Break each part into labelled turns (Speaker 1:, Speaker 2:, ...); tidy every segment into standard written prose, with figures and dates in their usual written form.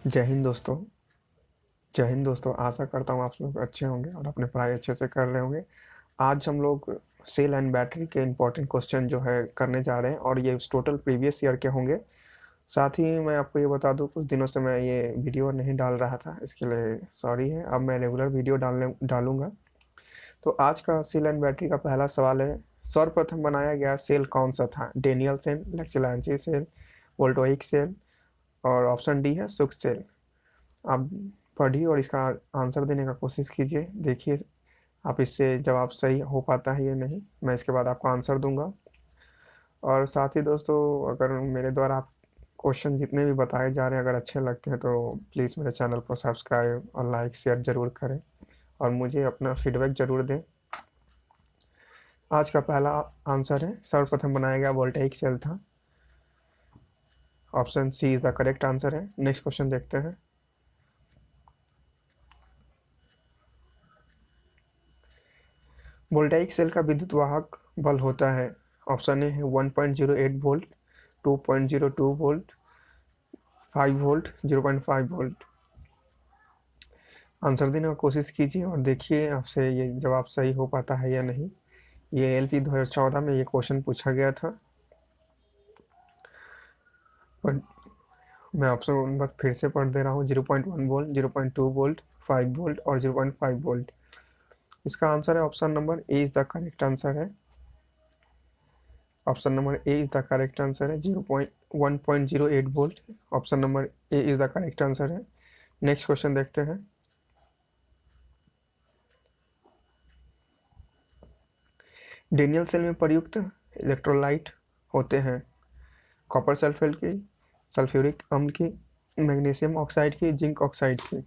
Speaker 1: जय हिंद दोस्तों। जय हिंद दोस्तों, आशा करता हूँ आप लोग अच्छे होंगे और अपनी पढ़ाई अच्छे से कर रहे होंगे। आज हम लोग सेल एंड बैटरी के इंपॉर्टेंट क्वेश्चन जो है करने जा रहे हैं और ये टोटल प्रीवियस ईयर के होंगे। साथ ही मैं आपको ये बता दूं, कुछ दिनों से मैं ये वीडियो नहीं डाल रहा था, इसके लिए सॉरी है। अब मैं रेगुलर वीडियो डालूंगा। तो आज का सेल एंड बैटरी का पहला सवाल है, सर्वप्रथम बनाया गया सेल कौन सा था? Daniel cell, Leclanche cell, वोल्टोइक cell और ऑप्शन डी है सुख सेल। आप पढ़िए और इसका आंसर देने का कोशिश कीजिए। देखिए आप इससे जवाब सही हो पाता है या नहीं। मैं इसके बाद आपको आंसर दूंगा। और साथ ही दोस्तों, अगर मेरे द्वारा आप क्वेश्चन जितने भी बताए जा रहे हैं अगर अच्छे लगते हैं तो प्लीज़ मेरे चैनल को सब्सक्राइब और लाइक शेयर ज़रूर करें और मुझे अपना फीडबैक ज़रूर दें। आज का पहला आंसर है, सर्वप्रथम बनाया गया वोल्टेइक सेल था। Option C is the correct answer है। नेक्स्ट क्वेश्चन देखते हैं। वोल्टेइक सेल का विद्युत वाहक बल होता है। ऑप्शन ए है 1.08 volt, 2.02 volt, 5 volt, 0.5 volt. Answer देने का कोशिश कीजिए और देखिए आपसे ये जवाब सही हो पाता है या नहीं। ये एलपी 2014 में ये क्वेश्चन पूछा गया था। और मैं ऑप्शन बस फिर से पढ़ दे रहा हूँ, 0.1 वोल्ट, 0.2 वोल्ट, 5 वोल्ट और 0.5 वोल्ट। इसका आंसर है option number A is the correct answer है। Option number A is the correct answer है। 1.08 volt. Option number A is the correct answer है। नेक्स्ट क्वेश्चन देखते हैं। डेनियल सेल में प्रयुक्त इलेक्ट्रोलाइट होते हैं। कॉपर सल्फेट की, सल्फ्यूरिक अम्ल की, मैग्नीशियम ऑक्साइड की, जिंक ऑक्साइड की।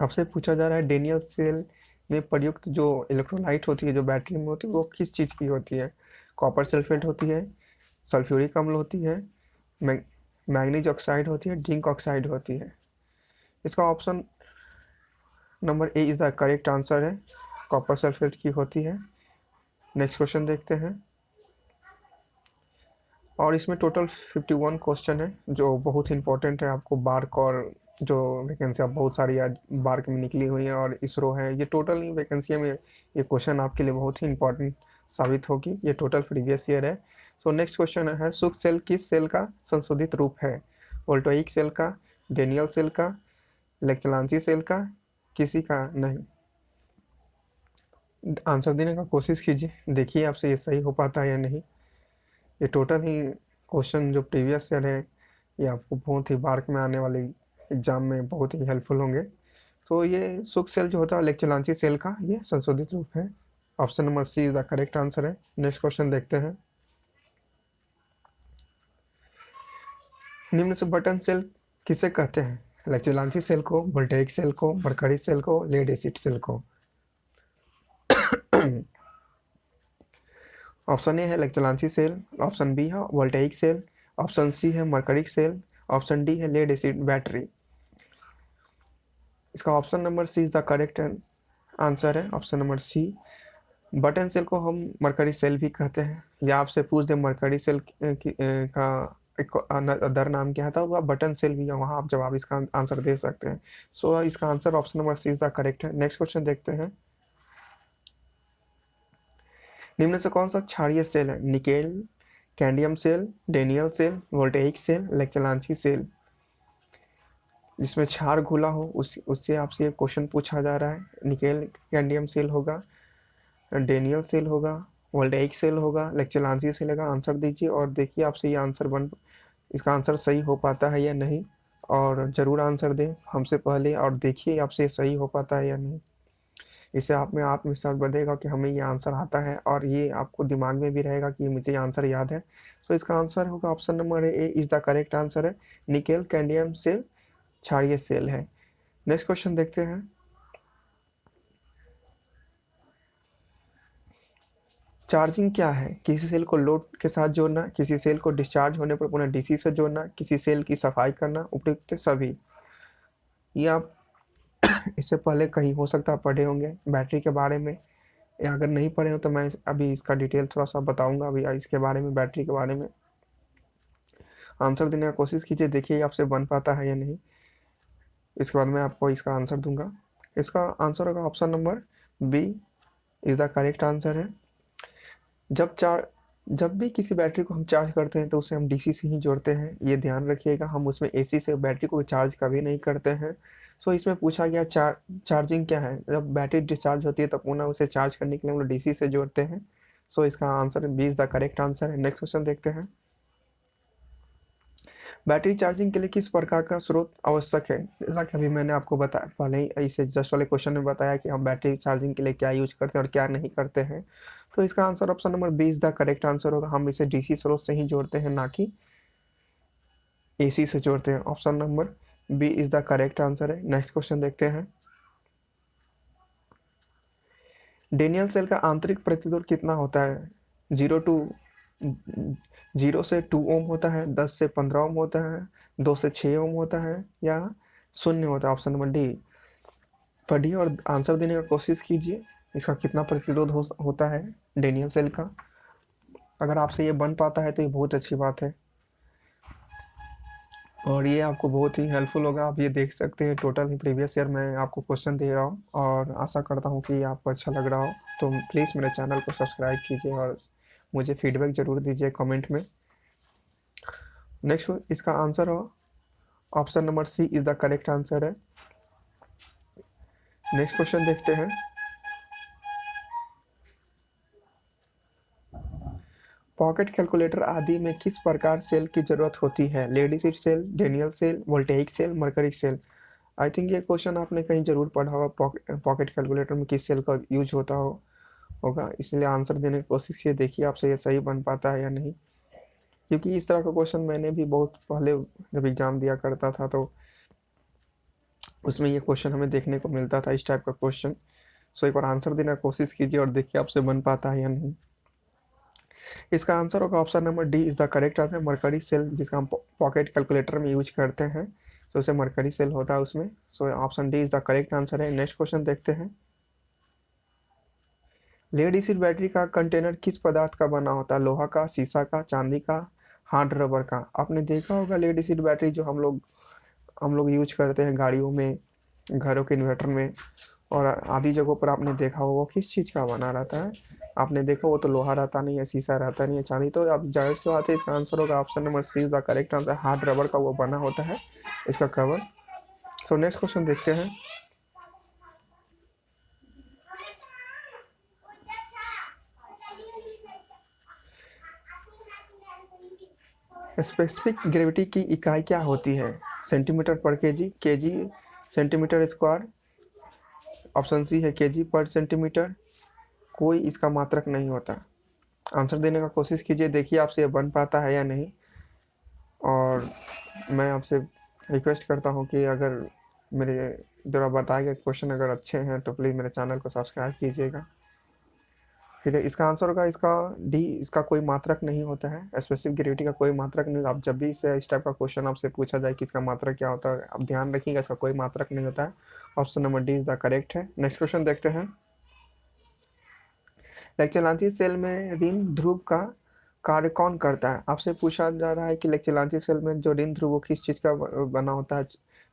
Speaker 1: आपसे पूछा जा रहा है डेनियल सेल में प्रयुक्त जो इलेक्ट्रोलाइट होती है, जो बैटरी में होती है, वो किस चीज़ की होती है? कॉपर सल्फेट होती है, सल्फ्यूरिक अम्ल होती है, मैग्नीज ऑक्साइड होती है, जिंक ऑक्साइड होती है। इसका option number A is the correct answer है। कॉपर सल्फेट की होती है। नेक्स्ट क्वेश्चन देखते हैं। और इसमें टोटल 51 क्वेश्चन है जो बहुत इंपॉर्टेंट है। आपको बार्क और जो वैकेंसी अब बहुत सारी आज बार्क में निकली हुई है और इसरो है, ये टोटल वैकेंसी में ये क्वेश्चन आपके लिए बहुत ही इंपॉर्टेंट साबित होगी। ये टोटल प्रीवियस ईयर है। सो नेक्स्ट क्वेश्चन है, सुख सेल किस सेल का संशोधित रूप है? वोल्टोइक सेल का, डेनियल सेल का, लेक्चलांची सेल का, किसी का नहीं। आंसर देने का कोशिश कीजिए, देखिए आपसे ये सही हो पाता है या नहीं। ये टोटल ही क्वेश्चन जो प्रीवियस ईयर है, ये आपको बहुत ही बार्क में आने वाले एग्जाम में बहुत ही हेल्पफुल होंगे। तो ये सुख सेल जो होता है लेक्चलांची सेल का ये संशोधित रूप है। Option number C is the correct answer है। नेक्स्ट क्वेश्चन देखते हैं। निम्न से बटन सेल किसे कहते हैं? लेक्चलांची सेल को, वोल्टेइक सेल को, मरकरी सेल को, लेड एसिड सेल को। ऑप्शन ए है लेक्चलांची सेल, ऑप्शन बी है वोल्टेइक सेल, ऑप्शन सी है मरकरिक सेल, ऑप्शन डी है लेड एसिड बैटरी। इसका option number C is the correct answer है। Option number C. Button cell को हम mercury cell भी कहते हैं, या आपसे पूछ दे मरकरी सेल का एक अदर नाम क्या था, वह बटन सेल भी है, वहाँ आप जवाब इसका आंसर दे सकते हैं। सो इसका answer option number C is the correct है। नेक्स्ट क्वेश्चन देखते हैं। निम्न से कौन सा क्षारीय सेल है? Nickel, cadmium cell, Daniell cell, voltaic cell, Leclanche cell. जिसमें क्षार घुला हो उससे आपसे ये क्वेश्चन पूछा जा रहा है। निकेल कैंडियम सेल होगा, डेनियल सेल होगा, वोल्टेइक सेल होगा, लेक्चलांची सेल होगा। आंसर दीजिए और देखिए आपसे ये आंसर इसका आंसर सही हो पाता है या नहीं। और ज़रूर आंसर दें हमसे पहले और देखिए आपसे सही हो पाता है या नहीं। इससे आप में आत्मविश्वास बढ़ेगा कि हमें ये आंसर आता है और ये आपको दिमाग में भी रहेगा कि मुझे ये आंसर याद है। तो इसका आंसर होगा option number A is the correct answer है। निकेल कैंडियम सेल क्षारीय सेल है। नेक्स्ट क्वेश्चन देखते हैं। चार्जिंग क्या है? किसी सेल को लोड के साथ जोड़ना, किसी सेल को डिस्चार्ज होने पर पुनः डीसी से जोड़ना, किसी सेल की सफाई करना, उपयुक्त सभी। ये आप इससे पहले कहीं हो सकता है पढ़े होंगे बैटरी के बारे में, या अगर नहीं पढ़े हो तो मैं अभी इसका डिटेल थोड़ा सा बताऊंगा अभी इसके बारे में, बैटरी के बारे में। आंसर देने का कोशिश कीजिए, देखिए आपसे बन पाता है या नहीं। इसके बाद मैं आपको इसका आंसर दूंगा। इसका आंसर होगा option number B is the correct answer है। जब भी किसी बैटरी को हम चार्ज करते हैं तो उसे हम डीसी से ही जोड़ते हैं, ये ध्यान रखिएगा। हम उसमें एसी से बैटरी को चार्ज कभी नहीं करते हैं। सो इसमें पूछा गया चार्जिंग क्या है, जब बैटरी डिस्चार्ज होती है तब पुनः उसे चार्ज करने के लिए हम लोग डीसी से जोड़ते हैं। सो इसका answer B is the correct answer है। नेक्स्ट क्वेश्चन देखते हैं। बैटरी चार्जिंग के लिए किस प्रकार का स्रोत आवश्यक है? जैसा कि अभी मैंने आपको बताया, पहले ही इसे जस्ट वाले क्वेश्चन में बताया कि हम बैटरी चार्जिंग के लिए क्या यूज करते हैं और क्या नहीं करते हैं। तो इसका answer option number B is the correct answer होगा। हम इसे डीसी स्रोत से ही जोड़ते हैं, ना कि एसी से जोड़ते हैं। Option number B is the correct answer है। नेक्स्ट क्वेश्चन देखते हैं। डेनियल सेल का आंतरिक प्रतिरोध कितना होता है? 0 से 2 ओम होता है, 10 से 15 ओम होता है, 2 से 6 ओम होता है, या 0 होता है? Option number D. पढ़िए और आंसर देने का कोशिश कीजिए। इसका कितना प्रतिरोध होता है डेनियल सेल का? अगर आपसे ये बन पाता है तो ये बहुत अच्छी बात है और ये आपको बहुत ही हेल्पफुल होगा। आप ये देख सकते हैं टोटल ही प्रीवियस ईयर मैं आपको क्वेश्चन दे रहा हूँ और आशा करता हूँ कि आपको अच्छा लग रहा हो। तो प्लीज़ मेरे चैनल को सब्सक्राइब कीजिए और मुझे फीडबैक ज़रूर दीजिए कमेंट में। नेक्स्ट इसका आंसर हो option number C is the correct answer है। नेक्स्ट क्वेश्चन देखते हैं। पॉकेट कैलकुलेटर आदि में किस प्रकार सेल की जरूरत होती है? Lead acid cell, Daniell cell, voltaic cell, mercury cell. I think ये क्वेश्चन आपने कहीं जरूर पढ़ा होगा, पॉकेट कैलकुलेटर में किस सेल का यूज होता होगा। इसलिए आंसर देने की कोशिश कीजिए, देखिए आपसे ये सही बन पाता है या नहीं। क्योंकि इस तरह का क्वेश्चन मैंने भी बहुत पहले जब एग्जाम दिया करता था तो उसमें ये क्वेश्चन हमें देखने को मिलता था, इस टाइप का क्वेश्चन। सो एक बार आंसर देने की कोशिश कीजिए और देखिए आपसे बन पाता है या नहीं। इसका आंसर होगा option number D is the correct answer. Mercury cell जिसका हम पॉकेट कैलकुलेटर में यूज करते हैं, तो उसे मरकरी सेल होता है उसमें। So option D is the correct answer है। नेक्स्ट क्वेश्चन देखते हैं। लेड एसिड बैटरी का कंटेनर किस पदार्थ का बना होता है? लोहा का, शीशा का, चांदी का, हार्ड रबर का। आपने देखा होगा लेड एसिड बैटरी जो हम लोग यूज करते हैं गाड़ियों में, घरों के इन्वर्टर में और आदि जगहों पर आपने देखा होगा, वो किस चीज़ का बना रहता है? आपने देखा वो तो लोहा रहता नहीं है, शीशा रहता नहीं है, चांदी। तो अब जाहिर सी बात है इसका आंसर होगा option number C is the correct answer. Hard rubber का वो बना होता है इसका कवर। सो नेक्स्ट क्वेश्चन देखते हैं। स्पेसिफिक ग्रेविटी की इकाई क्या होती है? Centimetre per KG, KG centimetre square, option C है केजी पर सेंटीमीटर, कोई इसका मात्रक नहीं होता। आंसर देने का कोशिश कीजिए, देखिए आपसे ये बन पाता है या नहीं। और मैं आपसे रिक्वेस्ट करता हूँ कि अगर मेरे द्वारा बताए गए क्वेश्चन अगर अच्छे हैं तो प्लीज़ मेरे चैनल को सब्सक्राइब कीजिएगा। ठीक है, इसका आंसर होगा इसका डी, इसका कोई मात्रक नहीं होता है। स्पेसिफिक ग्रेविटी का कोई मात्रक नहीं। आप जब भी इस टाइप का क्वेश्चन आपसे पूछा जाए कि इसका मात्रक क्या होता है, आप ध्यान रखिएगा इसका कोई मात्रक नहीं होता है। Option number D is the correct है। नेक्स्ट क्वेश्चन देखते हैं। लेक्चेलांची सेल में ऋण ध्रुव का कार्य कौन करता है? आपसे पूछा जा रहा है कि लेक्चेलांची सेल में जो ऋण ध्रुव वो किस चीज़ का बना होता है?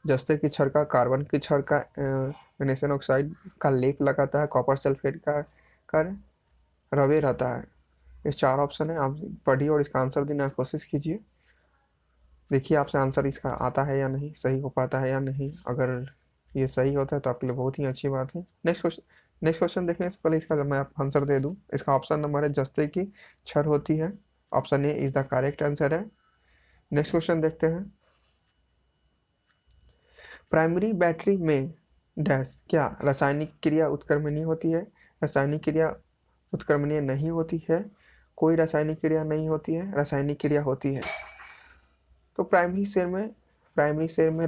Speaker 1: जस्ते की छड़ का, कार्बन की छड़ का, मैग्नीशियम ऑक्साइड का लेप लगाता है, कॉपर सल्फेट का कर रवे रहता है। ये 4 ऑप्शन है, आप पढ़िए और इसका आंसर देने की कोशिश कीजिए। देखिए आपसे आंसर इसका आता है या नहीं, सही हो पाता है या नहीं। अगर ये सही होता है तो आपके लिए बहुत ही अच्छी बात है। नेक्स्ट क्वेश्चन देखने से पहले इसका मैं आपको आंसर दे दूं। इसका ऑप्शन नंबर है जस्ते की छड़ होती है। Option A is the correct answer है। नेक्स्ट क्वेश्चन देखते हैं। प्राइमरी बैटरी में डैश क्या रासायनिक क्रिया उत्क्रमणीय होती है? रासायनिक क्रिया उत्क्रमणीय नहीं होती है, कोई रासायनिक क्रिया नहीं होती है, रासायनिक क्रिया होती है। तो प्राइमरी सेल में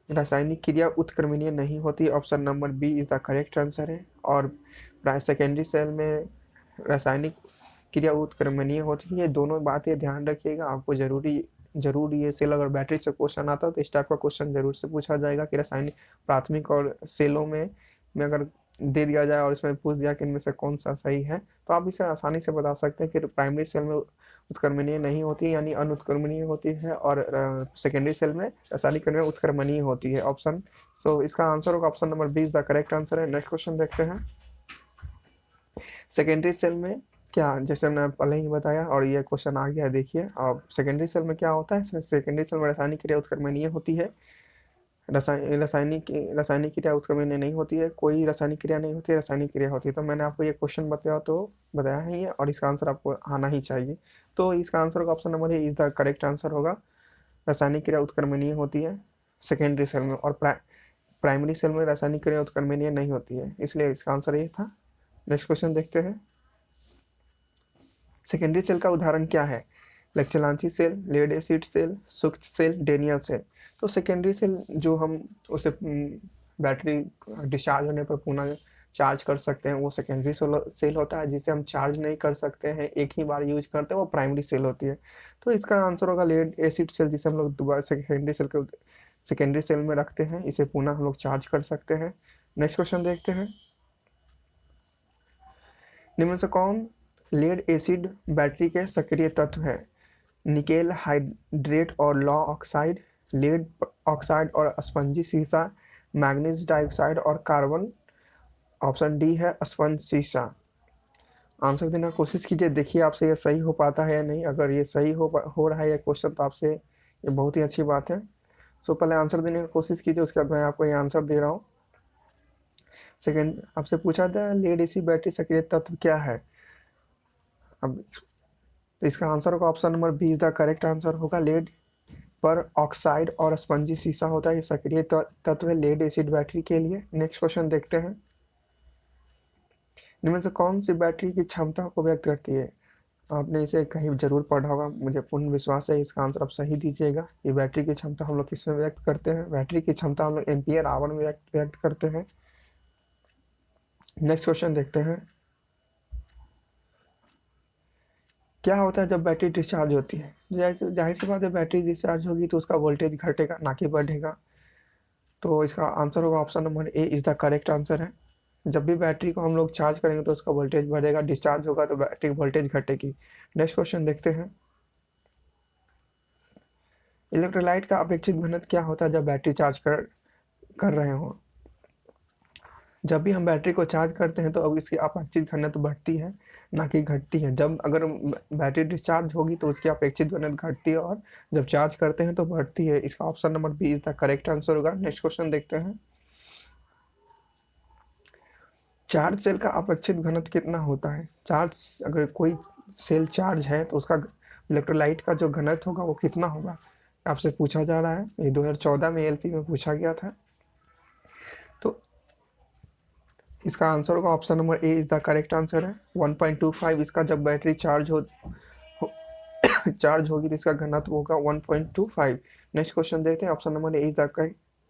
Speaker 1: रासायनिक क्रिया उत्क्रमणीय नहीं होती। Option number B is the correct answer है। और सेकेंडरी सेल में रासायनिक क्रिया उत्क्रमणीय होती है। दोनों बातें ध्यान रखिएगा, आपको जरूर ये सेल अगर बैटरी से क्वेश्चन आता है तो इस टाइप का क्वेश्चन जरूर से पूछा जाएगा कि रासायनिक प्राथमिक और सेलों में अगर दे दिया जाए और इसमें पूछ दिया कि इनमें से कौन सा सही है, तो आप इसे आसानी से बता सकते हैं कि प्राइमरी सेल में उत्क्रमणीय नहीं होती यानी अनुत्क्रमणीय होती है, और सेकेंडरी सेल में रासायनिक क्रिया उत्क्रमणीय होती है। ऑप्शन, तो इसका आंसर होगा option number 20 the correct answer है। नेक्स्ट क्वेश्चन देखते हैं। सेकेंडरी सेल में क्या, जैसे मैंने पहले ही बताया और ये क्वेश्चन आ गया है, देखिए अब सेकेंडरी सेल में क्या होता है। सेकेंडरी सेल में रासायनिक क्रिया उत्क्रमणीय होती है, रासायनिक क्रिया उत्क्रमणीय नहीं होती है, कोई रासायनिक क्रिया नहीं होती है, रासायनिक क्रिया होती है। तो मैंने आपको ये क्वेश्चन बताया है ये, और इसका आंसर आपको आना ही चाहिए। तो इसका आंसर का option number A is the correct answer होगा। रासायनिक क्रिया उत्क्रमणीय होती है सेकेंडरी सेल में, और प्राइमरी सेल में रासायनिक क्रिया उत्क्रमणीय नहीं होती है, इसलिए इसका आंसर ये था। नेक्स्ट क्वेश्चन देखते हैं। सेकेंडरी सेल का उदाहरण क्या है। Leclanche cell, lead acid cell, सुक्त सेल, डेनियल सेल। तो सेकेंडरी सेल जो हम उसे बैटरी डिस्चार्ज होने पर पुनः चार्ज कर सकते हैं, वो सेकेंडरी सेल होता है। जिसे हम चार्ज नहीं कर सकते हैं, एक ही बार यूज करते हैं, वो प्राइमरी सेल होती है। तो इसका आंसर होगा लेड एसिड सेल, जिसे हम लोग दोबारा सेकेंडरी सेल में रखते हैं, इसे पुनः हम लोग चार्ज कर सकते हैं। नेक्स्ट क्वेश्चन देखते हैं। निम्न से कौन लेड एसिड बैटरी के सक्रिय तत्व है। निकेल हाइड्रेट और लॉ ऑक्साइड, लेड ऑक्साइड और स्पंजी सीसा, मैग्नीज डाइऑक्साइड और कार्बन। ऑप्शन डी है स्पंज सीसा। आंसर देने की कोशिश कीजिए, देखिए आपसे ये सही हो पाता है या नहीं। अगर ये सही हो रहा है ये क्वेश्चन, तो आपसे ये बहुत ही अच्छी बात है। सो पहले आंसर देने की कोशिश कीजिए, उसके बाद मैं आपको ये आंसर दे रहा हूँ। सेकेंड आपसे पूछा था लेड एसिड बैटरी सक्रिय तत्व क्या है। अब तो इसका आंसर होगा option number B is the correct answer होगा। लेड पर ऑक्साइड और स्पंजी सीसा होता है, ये सक्रिय तत्व है लेड एसिड बैटरी के लिए। नेक्स्ट क्वेश्चन देखते हैं। इनमें से कौन सी बैटरी की क्षमता को व्यक्त करती है। आपने इसे कहीं जरूर पढ़ा होगा, मुझे पूर्ण विश्वास है इसका आंसर आप सही दीजिएगा। ये बैटरी की क्षमता हम लोग किस में व्यक्त करते हैं। बैटरी की क्षमता हम लोग एम्पियर आवर में व्यक्त करते हैं। नेक्स्ट क्वेश्चन देखते हैं। क्या होता है जब बैटरी डिस्चार्ज होती है। जाहिर सी बात है, बैटरी डिस्चार्ज होगी तो उसका वोल्टेज घटेगा ना कि बढ़ेगा। तो इसका आंसर होगा option number A is the correct answer है। जब भी बैटरी को हम लोग चार्ज करेंगे तो उसका वोल्टेज बढ़ेगा, डिस्चार्ज होगा तो बैटरी वोल्टेज घटेगी। नेक्स्ट क्वेश्चन देखते हैं। इलेक्ट्रोलाइट का अपेक्षित घनत्व क्या होता है जब बैटरी चार्ज कर रहे हो। जब भी हम बैटरी को चार्ज करते हैं तो अब इसकी अपेक्षित घनत्व बढ़ती है ना कि घटती है। जब अगर बैटरी डिस्चार्ज होगी तो उसकी अपेक्षित घनत्व घटती है, और जब चार्ज करते हैं तो बढ़ती है। इसका option number B is the correct answer होगा। नेक्स्ट क्वेश्चन देखते हैं। चार्ज सेल का अपेक्षित घनत्व कितना होता है। चार्ज, अगर कोई सेल चार्ज है तो उसका इलेक्ट्रोलाइट का जो घनत्व होगा वो कितना होगा, आपसे पूछा जा रहा है। ये 2014 में एलपी में पूछा गया था। तो इसका आंसर होगा option number A is the correct answer है। 1.25 इसका जब बैटरी चार्ज होगी तो इसका घनत्व होगा 1.25। नेक्स्ट क्वेश्चन देखते हैं। Option number A is the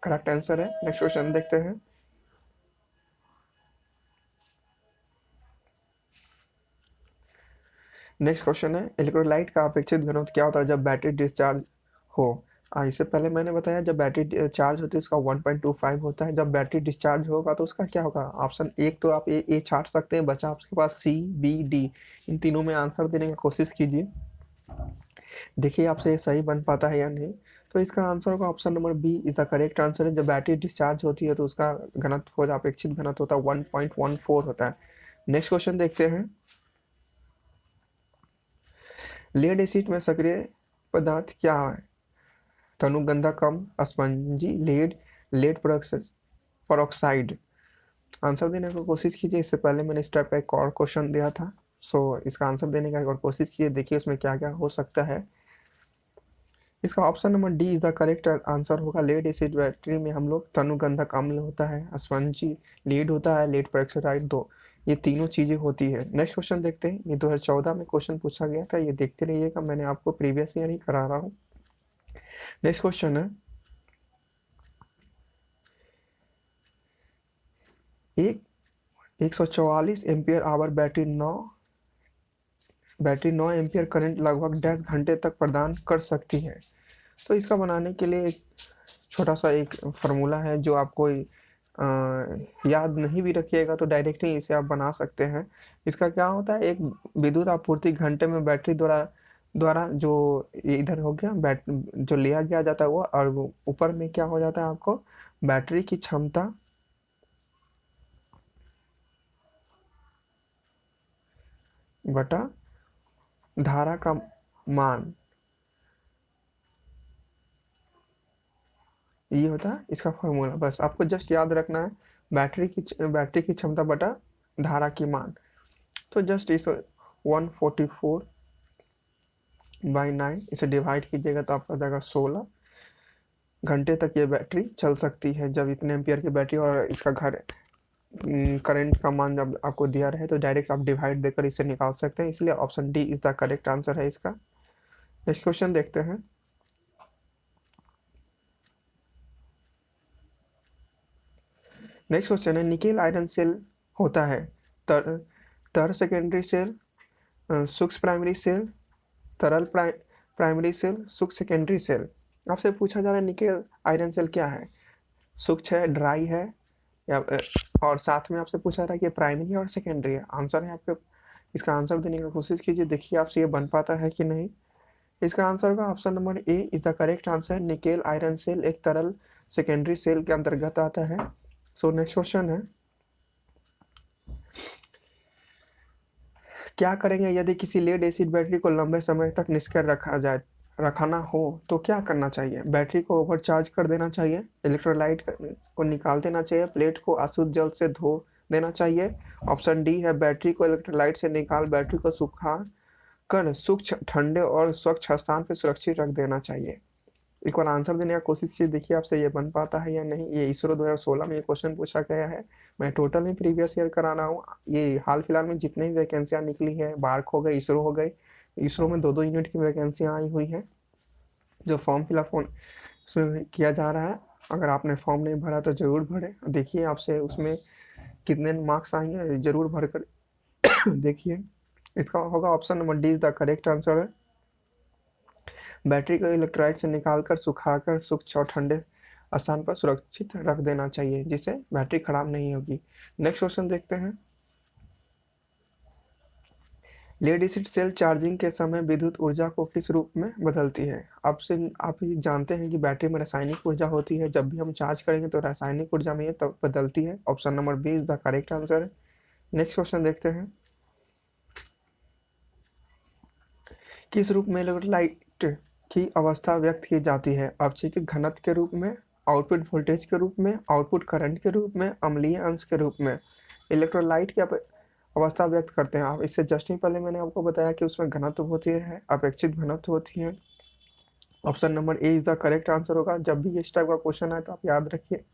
Speaker 1: correct answer है। नेक्स्ट क्वेश्चन देखते हैं। नेक्स्ट क्वेश्चन है इलेक्ट्रोलाइट का अपेक्षित घनत्व क्या होता है जब बैटरी डिस्चार्ज हो। इससे पहले मैंने बताया जब बैटरी चार्ज होती है उसका 1.25 होता है। जब बैटरी डिस्चार्ज होगा तो उसका क्या होगा। ऑप्शन एक तो आप ए छाट सकते हैं, बचा आपके पास सी बी डी। इन तीनों में आंसर देने की कोशिश कीजिए, देखिए आपसे ये सही बन पाता है या नहीं। तो इसका आंसर होगा option number B is the correct answer है। जब बैटरी डिस्चार्ज होती है तो उसका घनत्व हो अपेक्षित घनत्व होता है 1.14 होता है। नेक्स्ट क्वेश्चन देखते हैं। लेड एसिड में सक्रिय पदार्थ क्या है। तनुगंधा कम, स्पंजी, लेड परऑक्साइड। आंसर देने की कोशिश कीजिए। इससे पहले मैंने इस टाइप का एक और क्वेश्चन दिया था, सो इसका आंसर देने का एक और कोशिश कीजिए, देखिए उसमें क्या क्या हो सकता है। इसका option number D is the correct answer होगा। लेड एसिड बैटरी में हम लोग तनुगंधक अम्ल होता है, स्पंजी लीड होता है, लेड पेरोक्साइड, दो ये तीनों चीजें होती है। नेक्स्ट क्वेश्चन देखते हैं। ये 2014 में क्वेश्चन पूछा गया था, ये देखते रहिएगा, मैंने आपको प्रीवियस ईयर ही करा रहा हूँ। नेक्स्ट क्वेश्चन है एक 144 ampere hour battery 9 ampere current लगभग 10 घंटे तक प्रदान कर सकती है। तो इसका बनाने के लिए एक छोटा सा एक फार्मूला है जो आपको याद नहीं भी रखिएगा तो डायरेक्टली इसे आप बना सकते हैं। इसका क्या होता है, एक विद्युत आपूर्ति घंटे में बैटरी द्वारा द्वारा जो इधर हो गया बैट जो लिया गया जाता है वो, और वो ऊपर में क्या हो जाता है आपको, बैटरी की क्षमता बटा धारा का मान, ये होता है इसका फॉर्मूला। बस आपको जस्ट याद रखना है, बैटरी की क्षमता बटा धारा की मान। तो जस्ट इस 144/9 इसे डिवाइड कीजिएगा तो आपका जाएगा 16 घंटे तक ये बैटरी चल सकती है। जब इतने एम्पियर की बैटरी और इसका घर करंट का मान जब आपको दिया रहे तो डायरेक्ट आप डिवाइड देकर इसे निकाल सकते हैं, इसलिए option D is the correct answer है इसका। नेक्स्ट क्वेश्चन देखते हैं। नेक्स्ट क्वेश्चन है, निकेल आयरन सेल होता है तर तर सेकेंडरी सेल, सूक्ष्म प्राइमरी सेल, तरल प्राइमरी सेल, सूक्ष्म सेकेंडरी सेल। आपसे पूछा जा रहा है निकेल आयरन सेल क्या है, सूक्ष्म है, ड्राई है, या और साथ में आपसे पूछा रहा है कि प्राइमरी है और सेकेंडरी है। आंसर है आपके, इसका आंसर देने की कोशिश कीजिए, देखिए आपसे ये बन पाता है कि नहीं। इसका आंसर होगा option number A is the correct answer. Nickel iron cell एक तरल सेकेंडरी सेल के अंतर्गत आता है। सो नेक्स्ट क्वेश्चन है, क्या करेंगे यदि किसी लेड एसिड बैटरी को लंबे समय तक निष्क्रिय रखाना हो तो क्या करना चाहिए। बैटरी को ओवरचार्ज कर देना चाहिए, इलेक्ट्रोलाइट को निकाल देना चाहिए, प्लेट को अशुद्ध जल से धो देना चाहिए। ऑप्शन डी है बैटरी को इलेक्ट्रोलाइट से निकाल बैटरी को सुखा कर सूक्ष्म ठंडे और स्वच्छ स्थान पर सुरक्षित रख देना चाहिए। एक बार आंसर देने का कोशिश कीजिए, देखिए आपसे ये बन पाता है या नहीं। ये इसरो 2016 में ये क्वेश्चन पूछा गया है। मैं टोटल में प्रीवियस ईयर करा रहा हूँ। ये हाल फिलहाल में जितनी भी वैकेंसियाँ निकली है, बार्क हो गए, इसरो हो गए, इसरो में 2-2 यूनिट की वैकेंसियाँ आई हुई हैं जो फॉर्म फिलअप उसमें किया जा रहा है। अगर आपने फॉर्म नहीं भरा तो ज़रूर भरें, देखिए आपसे उसमें कितने मार्क्स आएंगे, ज़रूर भर कर देखिए। इसका होगा option number D is the correct answer है। बैटरी को इलेक्ट्रोलाइट से निकालकर सुखाकर सूक्ष्म और ठंडे स्थान पर सुरक्षित रख देना चाहिए, जिससे बैटरी खराब नहीं होगी। नेक्स्ट क्वेश्चन देखते हैं, लेड एसिड सेल चार्जिंग के समय विद्युत ऊर्जा को किस रूप में बदलती है। आप ये जानते हैं कि बैटरी में रासायनिक ऊर्जा होती है, जब भी हम चार्ज करेंगे तो रासायनिक ऊर्जा में ये तब बदलती है। Option number B is the correct answer है। नेक्स्ट क्वेश्चन देखते हैं, किस रूप में इलेक्ट्रोलाइट की अवस्था व्यक्त की जाती है। अपचयित घनत्व के रूप में, आउटपुट वोल्टेज के रूप में, आउटपुट करंट के रूप में, अम्लीय अंश के रूप में इलेक्ट्रोलाइट की अवस्था व्यक्त करते हैं। आप इससे जस्ट नहीं पहले मैंने आपको बताया कि उसमें घनत्व होती है, अपेक्षित घनत्व होती है। Option number A is the correct answer होगा। जब भी इस टाइप का क्वेश्चन आए तो आप याद रखिए,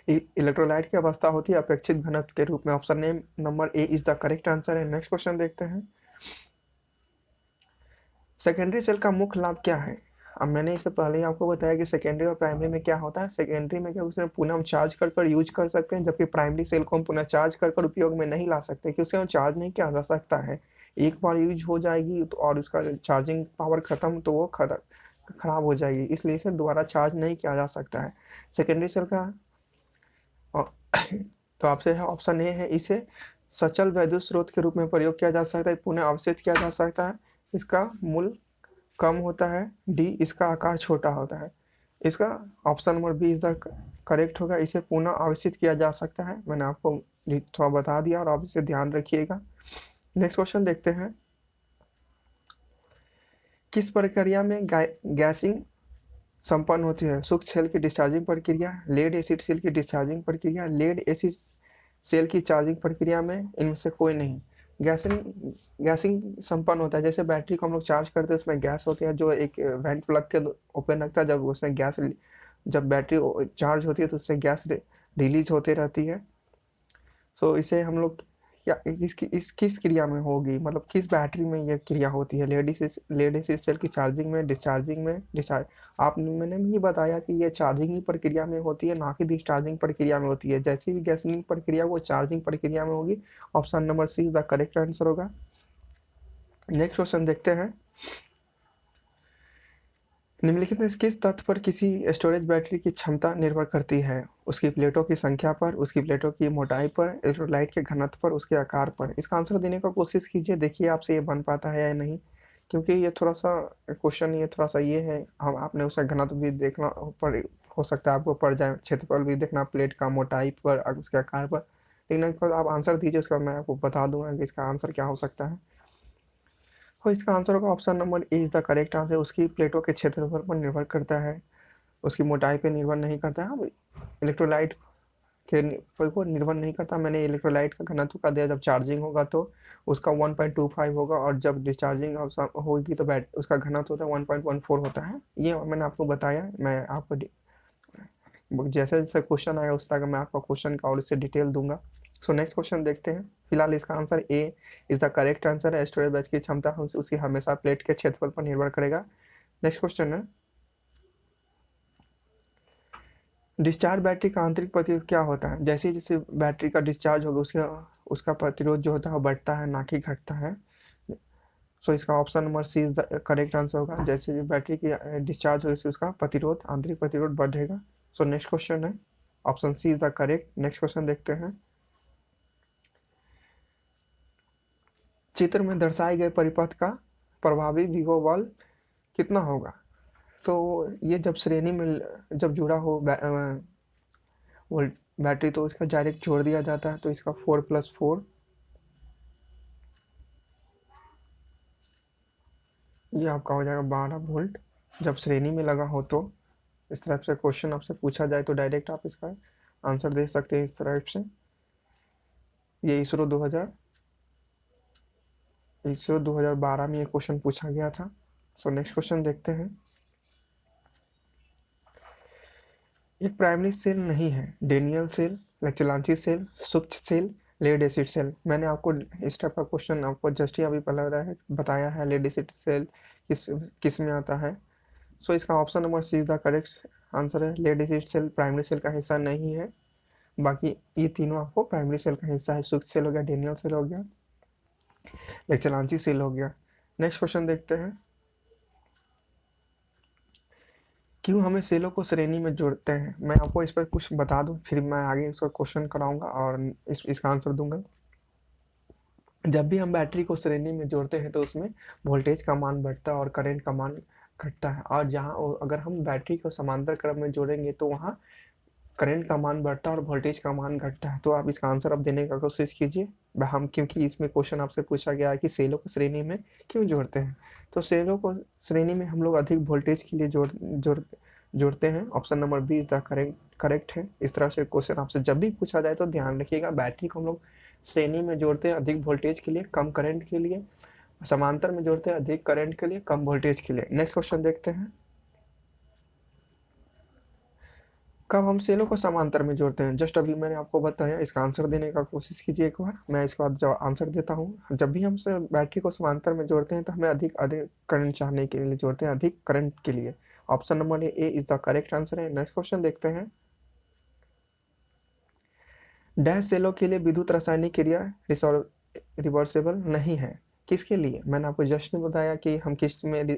Speaker 1: इलेक्ट्रोलाइट की अवस्था होती है अपेक्षित घनत्व के रूप में। Option number A is the correct answer है। नेक्स्ट क्वेश्चन देखते हैं, सेकेंडरी सेल का मुख्य लाभ क्या है। अब मैंने इससे पहले ही आपको बताया कि सेकेंडरी और प्राइमरी में क्या होता है। सेकेंडरी में क्या उसमें पुनः हम चार्ज कर यूज कर सकते हैं, जबकि प्राइमरी सेल को हम पुनः चार्ज कर उपयोग में नहीं ला सकते, क्योंकि उसे हम चार्ज नहीं किया जा सकता है। एक बार यूज हो जाएगी तो और उसका चार्जिंग पावर खत्म तो वो खराब हो जाएगी, इसलिए इसे दोबारा चार्ज नहीं किया जा सकता है सेकेंडरी सेल का। तो आपसे है ऑप्शन ए है, इसे सचल विद्युत स्रोत के रूप में प्रयोग किया जा सकता है, पुनः अवशोषित किया जा सकता है, इसका मूल्य कम होता है, डी इसका आकार छोटा होता है। इसका option number B is the correct होगा, इसे पुनः अवशोषित किया जा सकता है। मैंने आपको थोड़ा बता दिया और आप इसे ध्यान रखिएगा। नेक्स्ट क्वेश्चन देखते हैं, किस प्रक्रिया में गैसिंग संपन्न होती है। सूक्ष्म सेल की डिस्चार्जिंग प्रक्रिया, लेड एसिड सेल की डिस्चार्जिंग प्रक्रिया, लेड एसिड सेल की चार्जिंग प्रक्रिया में इनमें से कोई नहीं। गैसिंग संपन्न होता है, जैसे बैटरी को हम लोग चार्ज करते हैं उसमें गैस होती है जो एक वेंट प्लग के ओपन रखता है, जब उसमें गैस, जब बैटरी चार्ज होती है तो उससे गैस रिलीज होती रहती है। सो इसे हम लोग क्या किस क्रिया में होगी, मतलब किस बैटरी में यह क्रिया होती है, लेड एसिड सेल की चार्जिंग में, डिस्चार्जिंग में। मैंने भी बताया कि ये चार्जिंग की प्रक्रिया में होती है, ना कि डिस्चार्जिंग प्रक्रिया में होती है। जैसी भी गैसिंग प्रक्रिया वो चार्जिंग प्रक्रिया में होगी। Option number see the correct answer होगा। नेक्स्ट क्वेश्चन देखते हैं, निम्नलिखित में से किस तथ्य पर किसी स्टोरेज बैटरी की क्षमता निर्भर करती है? उसकी प्लेटों की संख्या पर, उसकी प्लेटों की मोटाई पर, इलेक्ट्रोलाइट के घनत्व पर, उसके आकार पर। इसका आंसर देने का कोशिश कीजिए, देखिए आपसे ये बन पाता है या नहीं, क्योंकि ये थोड़ा सा क्वेश्चन, ये थोड़ा सा ये है, हम आपने उसका घनत्व भी देखना पर हो सकता है आपको पड़ जाए, क्षेत्रफल भी देखना, प्लेट का मोटाई पर, उसके आकार पर। लेकिन एक बार आप आंसर दीजिए, उसका मैं आपको बता दूंगा कि इसका आंसर क्या हो सकता है। तो इसका आंसर होगा option number A is the correct answer. उसकी प्लेटों के क्षेत्रफल पर निर्भर करता है, उसकी मोटाई पे निर्भर नहीं करता है। हाँ, इलेक्ट्रोलाइट के पर को निर्भर नहीं करता। मैंने इलेक्ट्रोलाइट का घनत्व का दिया, जब चार्जिंग होगा तो उसका 1.25 होगा, और जब डिस्चार्जिंग होगी तो बैट उसका घनत्व होता है 1.14 होता है। ये मैंने आपको बताया। मैं आपको जैसे जैसे क्वेश्चन आएगा उस तरह का मैं आपको क्वेश्चन का और इससे डिटेल दूंगा। सो नेक्स्ट क्वेश्चन देखते हैं। फिलहाल इसका answer A is the correct answer है। स्टोरेज बैच की क्षमता उसकी हमेशा प्लेट के क्षेत्रफल पर निर्भर करेगा। नेक्स्ट क्वेश्चन है, डिस्चार्ज बैटरी का आंतरिक प्रतिरोध क्या होता है? जैसे जैसे बैटरी का डिस्चार्ज होगा उसका उसका प्रतिरोध जो होता है वो बढ़ता है, ना कि घटता है। सो इसका option number C is the correct answer होगा। जैसे बैटरी की डिस्चार्ज होगी उसका प्रतिरोध, आंतरिक प्रतिरोध बढ़ेगा। सो नेक्स्ट क्वेश्चन है, option C is the correct. Next question देखते हैं। चित्र में दर्शाए गए परिपथ का प्रभावी विभव बल कितना होगा? तो ये जब श्रेणी में जब जुड़ा हो वोल्ट बैटरी, तो इसका डायरेक्ट जोड़ दिया जाता है, तो इसका 4+4, ये आपका हो जाएगा 12 वोल्ट जब श्रेणी में लगा हो। तो इस तरह से क्वेश्चन आपसे पूछा जाए तो डायरेक्ट आप इसका आंसर दे सकते हैं इस तरह से। ये इसरो 2012 में ये क्वेश्चन पूछा गया था। सो नेक्स्ट क्वेश्चन देखते हैं। एक प्राइमरी सेल नहीं है, डेनियल सेल, लैचलांची सेल, सूक्ष्म सेल, लेड एसिड सेल। मैंने आपको इस टाइप का क्वेश्चन आपको जस्ट ही अभी पहले बताया है, लेड एसिड सेल किस किस में आता है। सो इसका option number C is the correct answer है। Lead acid cell primary cell का हिस्सा नहीं है, बाकी ये तीनों आपको प्राइमरी सेल का हिस्सा है। सूक्ष्म सेल हो गया, डेनियल सेल हो गया, लैचलांची सेल हो गया। नेक्स्ट क्वेश्चन देखते हैं। क्यों हमें सेलों को श्रेणी में जोड़ते हैं? मैं आपको इस पर कुछ बता दूं, फिर मैं आगे इसका क्वेश्चन कराऊंगा और इसका आंसर दूंगा। जब भी हम बैटरी को श्रेणी में जोड़ते हैं तो उसमें वोल्टेज का मान बढ़ता है और करंट का मान घटता है, और जहाँ अगर हम बैटरी को समांतर क्रम में जोड़ेंगे तो वहाँ करंट का मान बढ़ता है और वोल्टेज का मान घटता है। तो आप इसका आंसर अब देने का कोशिश कीजिए। हम क्योंकि इसमें क्वेश्चन आपसे पूछा गया है कि सेलों को श्रेणी में क्यों जोड़ते हैं, तो सेलों को श्रेणी में हम लोग अधिक वोल्टेज के लिए जोड़ते हैं। Option number B is the correct है। इस तरह से क्वेश्चन आपसे जब भी पूछा जाए तो ध्यान रखिएगा, बैटरी को हम लोग श्रेणी में जोड़ते हैं अधिक वोल्टेज के लिए कम करंट के लिए, समांतर में जोड़ते हैं अधिक करंट के लिए कम वोल्टेज के लिए। नेक्स्ट क्वेश्चन देखते हैं। कब हम सेलों को समांतर में जोड़ते हैं? जस्ट अभी मैंने आपको बताया, इसका आंसर देने का कोशिश कीजिए एक बार, मैं इसका जब आंसर देता हूँ। जब भी हम से बैटरी को समांतर में जोड़ते हैं तो हमें अधिक अधिक करंट चाहने के लिए जोड़ते हैं, अधिक करंट के लिए। Option number A is the correct answer है। नेक्स्ट क्वेश्चन देखते हैं। डैश सेलों के लिए विद्युत रासायनिक क्रिया रिवर्सेबल नहीं है, किसके लिए? मैंने आपको जस्ट बताया कि हम किस में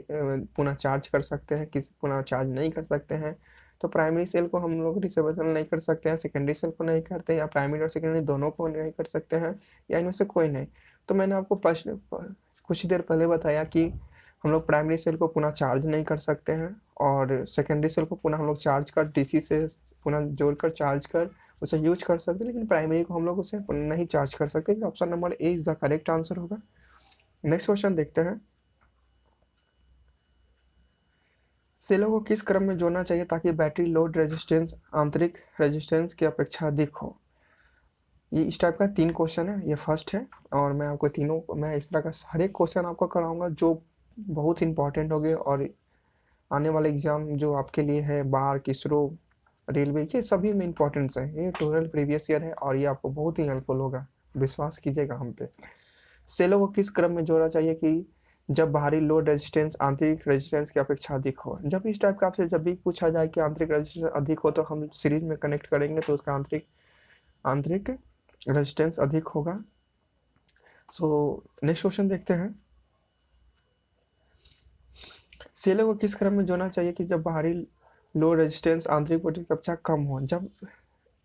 Speaker 1: पुनः चार्ज कर सकते हैं, किस पुनः चार्ज नहीं कर सकते हैं। तो प्राइमरी सेल को हम लोग रिवर्सेबल नहीं कर सकते हैं, सेकेंडरी सेल को नहीं करते, या प्राइमरी और सेकेंडरी दोनों को नहीं कर सकते हैं, या इनमें से कोई नहीं। तो मैंने आपको कुछ देर पहले बताया कि हम लोग प्राइमरी सेल को पुनः चार्ज नहीं कर सकते हैं, और सेकेंडरी सेल को पुनः हम लोग चार्ज कर डीसी से पुनः जोड़कर चार्ज कर उसे यूज कर सकते हैं, लेकिन प्राइमरी को हम लोग उसे नहीं चार्ज कर सकते। Option number A is the correct answer होगा। नेक्स्ट क्वेश्चन देखते हैं। सेलों को किस क्रम में जोड़ना चाहिए ताकि बैटरी लोड रेजिस्टेंस आंतरिक रेजिस्टेंस की अपेक्षा अधिक हो? ये इस टाइप का 3 क्वेश्चन है, ये फर्स्ट है, और मैं आपको तीनों मैं इस तरह का हर एक क्वेश्चन आपको कराऊंगा जो बहुत इंपॉर्टेंट हो गए, और आने वाले एग्जाम जो आपके लिए है, बार किसरो रेलवे, ये सभी में इंपॉर्टेंस है। ये टोटल प्रीवियस ईयर है और ये आपको बहुत ही हेल्पफुल होगा, विश्वास कीजिएगा हम पे। सेलों को किस क्रम में जोड़ना चाहिए कि जब बाहरी लोड रेजिस्टेंस आंतरिक रेजिस्टेंस की अपेक्षा अधिक हो? जब इस टाइप का आपसे जब भी पूछा जाए कि आंतरिक रेजिस्टेंस अधिक हो तो हम सीरीज में कनेक्ट करेंगे तो उसका आंतरिक आंतरिक रेजिस्टेंस अधिक होगा। सो नेक्स्ट क्वेश्चन देखते हैं। सेलों को किस क्रम में जोड़ना चाहिए कि जब बाहरी लो रेजिस्टेंस आंतरिक प्रतिरोध कक्षा कम हो? जब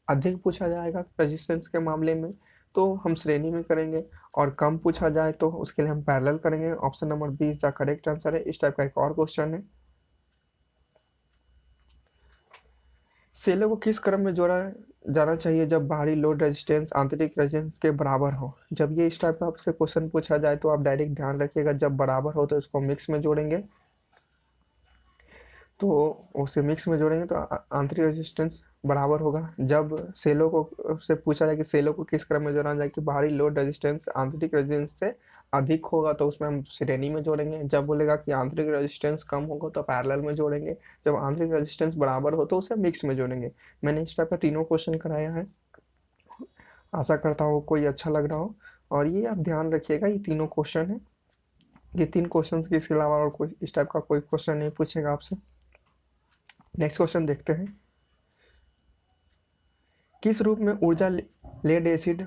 Speaker 1: अधिक पूछा जाएगा रेजिस्टेंस के मामले में तो हम श्रेणी में करेंगे, और कम पूछा जाए तो उसके लिए हम पैरेलल करेंगे। Option number B is the correct answer है। इस टाइप का एक और क्वेश्चन है, सेलों को किस क्रम में जोड़ा जाना चाहिए जब बाहरी लोड रेजिस्टेंस आंतरिक रेजिस्टेंस के बराबर हो? जब ये इस टाइप का आपसे क्वेश्चन पूछा जाए तो आप डायरेक्ट ध्यान रखिएगा, जब बराबर हो तो इसको मिक्स में जोड़ेंगे, तो उसे मिक्स में जोड़ेंगे तो आंतरिक रेजिस्टेंस बराबर होगा। जब सेलों को से पूछा जाए कि सेलों को किस क्रम में जोड़ा जाए कि बाहरी लोड रेजिस्टेंस आंतरिक रेजिस्टेंस से अधिक होगा तो उसमें हम श्रेणी में जोड़ेंगे। जब बोलेगा कि आंतरिक रेजिस्टेंस कम होगा तो पैरेलल में जोड़ेंगे। जब आंतरिक रेजिस्टेंस बराबर हो तो उसे मिक्स में जोड़ेंगे। मैंने इस टाइप का तीनों क्वेश्चन कराया है, आशा करता हूँ कोई अच्छा लग रहा हो। और ये आप ध्यान रखिएगा, ये तीनों क्वेश्चन है, ये 3 क्वेश्चन के इसके अलावा और कोई इस टाइप का कोई क्वेश्चन नहीं पूछेगा आपसे। नेक्स्ट क्वेश्चन देखते हैं, किस रूप में ऊर्जा लेड एसिड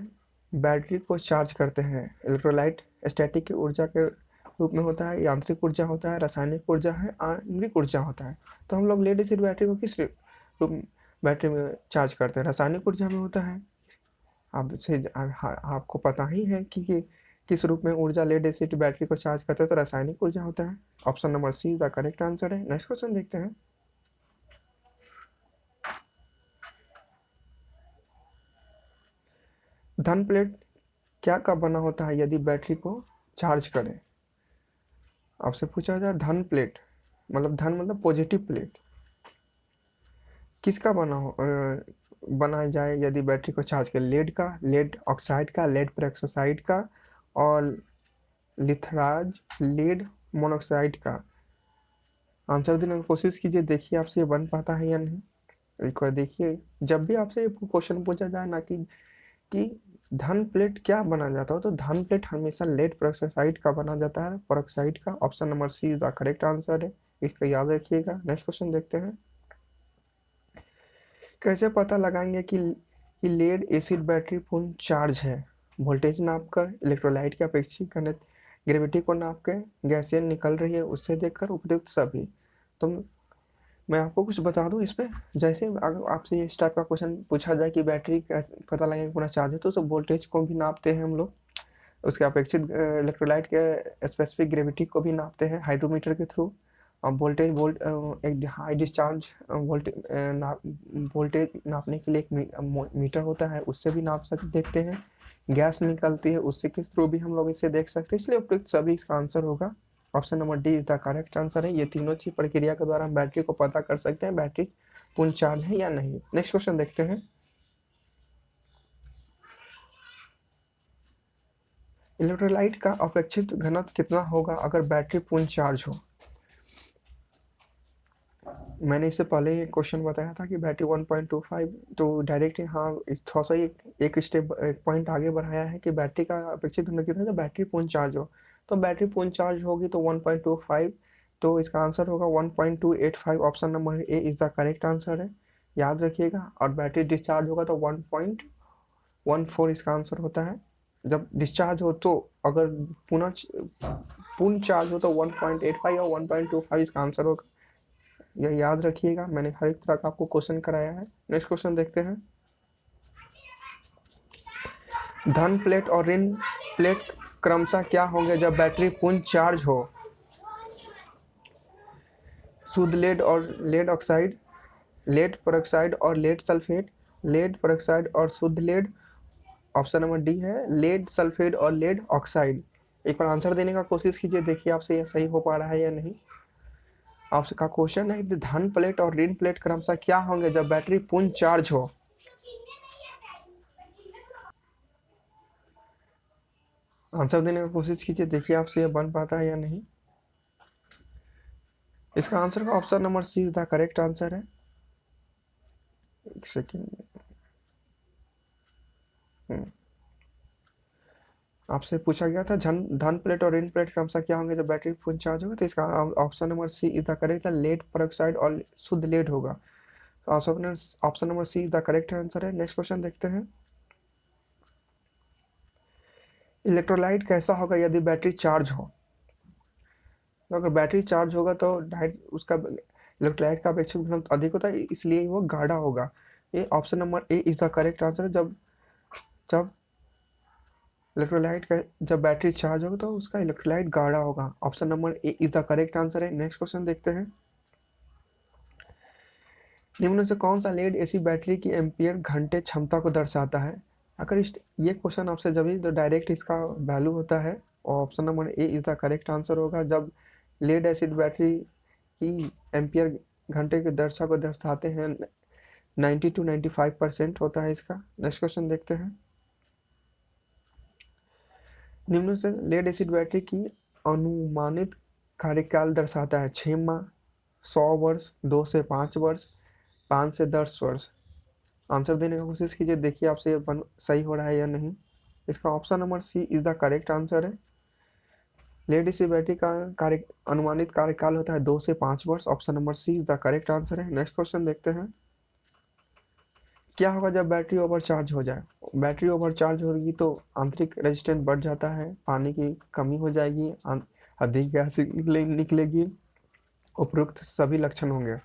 Speaker 1: बैटरी को चार्ज करते हैं? इलेक्ट्रोलाइट स्टैटिक की ऊर्जा के रूप में होता है, यांत्रिक ऊर्जा होता है, रासायनिक ऊर्जा है, आणविक ऊर्जा होता है। तो हम लोग लेड एसिड बैटरी को किस रूप बैटरी में चार्ज करते हैं? रासायनिक ऊर्जा में होता है। आपको पता ही है कि किस रूप में ऊर्जा लेड एसिड बैटरी को चार्ज करते हैं, तो रासायनिक ऊर्जा होता है। Option number C is the correct answer है। नेक्स्ट क्वेश्चन देखते हैं, धन प्लेट क्या का बना होता है यदि बैटरी को चार्ज करें? आपसे पूछा जाए धन प्लेट मतलब धन मतलब पॉजिटिव प्लेट किसका बनाया जाए यदि बैटरी को चार्ज करें? लेड का, लेड ऑक्साइड का, लेड पेरोक्साइड का, और लिथराज लेड मोनोक्साइड का। आंसर देने की कोशिश कीजिए, देखिए आपसे ये बन पाता है या नहीं। एक बार देखिए, जब भी आपसे क्वेश्चन पूछा जाए ना कि धन प्लेट क्या बना जाता है, तो धन प्लेट हमेशा लेड पेरोक्साइड का बना जाता है, पेरोक्साइड का। Option number C is the correct answer है, इसको याद रखिएगा। नेक्स्ट क्वेश्चन देखते हैं, कैसे पता लगाएंगे कि लेड एसिड बैटरी पूर्ण चार्ज है? वोल्टेज नाप कर, इलेक्ट्रोलाइट की अपेक्षित घनत्व, ग्रेविटी को नाप के, गैसें निकल रही है उससे देखकर, उपयुक्त सभी। तो मैं आपको कुछ बता दूं इस पे, जैसे अगर आपसे इस टाइप का क्वेश्चन पूछा जाए कि बैटरी कैसे पता लगेगा पूरा चार्ज है, तो उस वोल्टेज को भी नापते हैं हम लोग, उसके अपेक्षित इलेक्ट्रोलाइट के स्पेसिफिक ग्रेविटी को भी नापते हैं हाइड्रोमीटर के थ्रू। और एक हाई डिस्चार्ज वोल्टेज नापने के लिए एक मीटर होता है, उससे भी नाप सकते देखते हैं। गैस निकलती है उससे के थ्रू भी हम लोग इसे देख सकते हैं, इसलिए उपयुक्त सभी इसका आंसर होगा। Option number D is the correct answer है। ये तीनों चीज प्रक्रिया के द्वारा हम बैटरी को पता कर सकते हैं बैटरी पूर्ण चार्ज है या नहीं। नेक्स्ट क्वेश्चन देखते हैं, इलेक्ट्रोलाइट का अपेक्षित घनत्व कितना होगा अगर बैटरी पूर्ण चार्ज हो? मैंने इससे पहले एक क्वेश्चन बताया था कि बैटरी 1.25, तो डायरेक्ट हाँ थोड़ा सा एक स्टेप एक पॉइंट आगे बढ़ाया है कि बैटरी का अपेक्षित घनत्व कितना है जब बैटरी पूर्ण चार्ज हो। तो बैटरी पूर्ण चार्ज होगी तो 1.25, तो इसका आंसर होगा 1.285। Option number A is the correct answer है, याद रखिएगा। और बैटरी डिस्चार्ज होगा तो 1.14 इसका आंसर होता है। जब डिस्चार्ज हो तो अगर पुनः पूर्ण चार्ज हो तो 1.85 और 1.25 इसका आंसर होगा, यह याद रखिएगा। मैंने हर एक तरह का आपको क्वेश्चन कराया है। नेक्स्ट क्वेश्चन देखते हैं, धन प्लेट और ऋण प्लेट क्रमशः क्या होंगे जब बैटरी पूर्ण चार्ज हो? शुद्ध लेड और लेड ऑक्साइड, लेड पेरोक्साइड और लेड सल्फेट, लेड पेरोक्साइड और शुद्ध लेड। ऑप्शन नंबर डी है लेड सल्फेट और लेड ऑक्साइड। एक बार आंसर देने का कोशिश कीजिए, देखिए आपसे यह सही हो पा रहा है या नहीं। आपका क्वेश्चन है कि धन प्लेट और ऋण प्लेट क्रमशः क्या होंगे जब बैटरी पूर्ण चार्ज हो? आंसर देने की कोशिश कीजिए, देखिए आपसे यह बन पाता है या नहीं। इसका आंसर का option number C is the correct answer है। एक सेकेंड, आपसे पूछा गया था धन प्लेट और ऋण प्लेट क्रमशः क्या होंगे जब बैटरी फुल चार्ज होगा, तो इसका option number C is the correct, lead peroxide और शुद्ध लेड होगा। Option number C is the correct answer है। नेक्स्ट क्वेश्चन देखते हैं, इलेक्ट्रोलाइट कैसा होगा यदि बैटरी चार्ज हो? तो अगर बैटरी चार्ज होगा तो डायरेक्ट उसका इलेक्ट्रोलाइट का अपेक्षित घनत्व अधिक होता है, इसलिए वो गाढ़ा होगा। ये option number A is the correct answer. जब जब इलेक्ट्रोलाइट का जब बैटरी चार्ज होगा तो उसका इलेक्ट्रोलाइट गाढ़ा होगा। Option number A is the correct answer है। नेक्स्ट क्वेश्चन देखते हैं। निम्न में से कौन सा लेड एसिड बैटरी की एम्पियर घंटे क्षमता को दर्शाता है? अगर ये क्वेश्चन आपसे जब भी तो डायरेक्ट इसका वैल्यू होता है, और option number A is the correct answer होगा। जब लेड एसिड बैटरी की एम्पियर घंटे के दर्शा को दर्शाते हैं 90 to 95% होता है इसका। नेक्स्ट क्वेश्चन देखते हैं। निम्न से लेड एसिड बैटरी की अनुमानित कार्यकाल दर्शाता है 6 माह, 100 वर्ष, 2 से 5 वर्ष, 5 से 10 वर्ष। आंसर देने की कोशिश कीजिए, देखिए आपसे ये सही हो रहा है या नहीं। इसका option number C is the correct answer है। लेड एसिड बैटरी का अनुमानित कार्यकाल होता है 2 से 5 वर्ष। Option number C is the correct answer है। नेक्स्ट क्वेश्चन देखते हैं। क्या होगा जब बैटरी ओवरचार्ज हो जाए? बैटरी ओवरचार्ज होगी तो आंतरिक रेजिस्टेंस बढ़ जाता है, पानी की कमी हो जाएगी, अधिक गैस निकलेगी, उपरोक्त सभी लक्षण होंगे।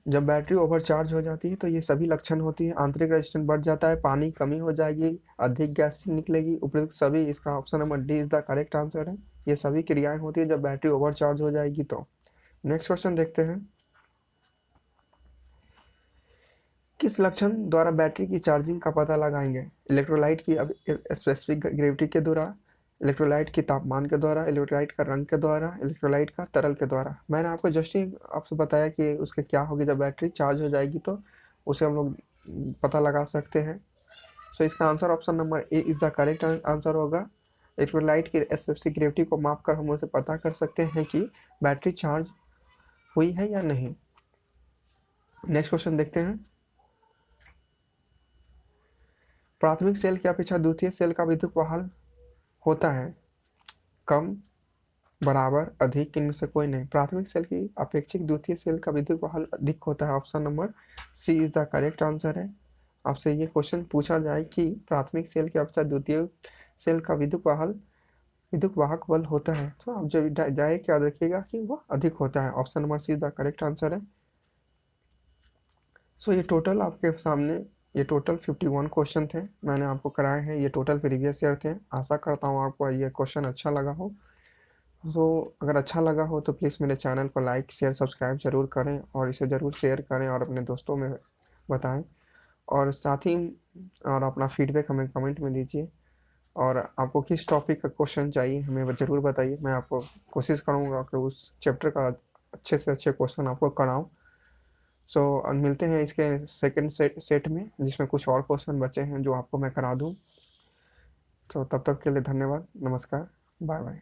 Speaker 1: जब बैटरी ओवरचार्ज हो जाती है तो ये सभी लक्षण होती है। आंतरिक रेजिस्टेंस बढ़ जाता है, पानी कमी हो जाएगी, अधिक गैस निकलेगी, उपरोक्त सभी। इसका option number D is the correct answer है। ये सभी क्रियाएं होती है जब बैटरी ओवरचार्ज हो जाएगी तो। नेक्स्ट क्वेश्चन देखते हैं। किस लक्षण द्वारा बैटरी की चार्जिंग का पता लगाएंगे? इलेक्ट्रोलाइट की स्पेसिफिक ग्रेविटी के द्वारा, इलेक्ट्रोलाइट के तापमान के द्वारा, इलेक्ट्रोलाइट का रंग के द्वारा, इलेक्ट्रोलाइट का तरल के द्वारा। मैंने आपको जस्ट ही आपसे बताया कि उसके क्या होगी जब बैटरी चार्ज हो जाएगी तो उसे हम लोग पता लगा सकते हैं। सो इसका answer option number A is the correct answer होगा। इलेक्ट्रोलाइट की स्पेसिफिक ग्रेविटी को माप कर हम उसे पता कर सकते हैं कि बैटरी चार्ज हुई है या नहीं। नेक्स्ट क्वेश्चन देखते हैं। प्राथमिक सेल की अपेक्षा द्वितीय सेल का विद्युत वहन होता है कम, बराबर, अधिक, इनमें से कोई नहीं। प्राथमिक सेल की अपेक्षित द्वितीय सेल का विद्युत वहन अधिक होता है। Option number C is the correct answer है। आपसे ये क्वेश्चन पूछा जाए कि प्राथमिक सेल की अपेक्षा द्वितीय सेल का विद्युत वाहक बल होता है तो आप जब डायरेक्ट याद रखिएगा कि वो अधिक होता है। Option number C is the correct answer है। सो ये टोटल आपके सामने ये टोटल 51 क्वेश्चन थे मैंने आपको कराए हैं। ये टोटल प्रीवियस ईयर थे। आशा करता हूँ आपको ये क्वेश्चन अच्छा लगा हो। तो अगर अच्छा लगा हो तो प्लीज़ मेरे चैनल को लाइक, शेयर, सब्सक्राइब जरूर करें और इसे ज़रूर शेयर करें और अपने दोस्तों में बताएं। और साथ ही और अपना फीडबैक हमें कमेंट में दीजिए। और आपको किस टॉपिक का क्वेश्चन चाहिए हमें ज़रूर बताइए। मैं आपको कोशिश करूँगा कि उस चैप्टर का अच्छे से अच्छे क्वेश्चन आपको कराऊँ। सो मिलते हैं इसके सेकंड सेट में, जिसमें कुछ और क्वेश्चन बचे हैं जो आपको मैं करा दूँ। तो तब तक के लिए धन्यवाद, नमस्कार, बाय बाय।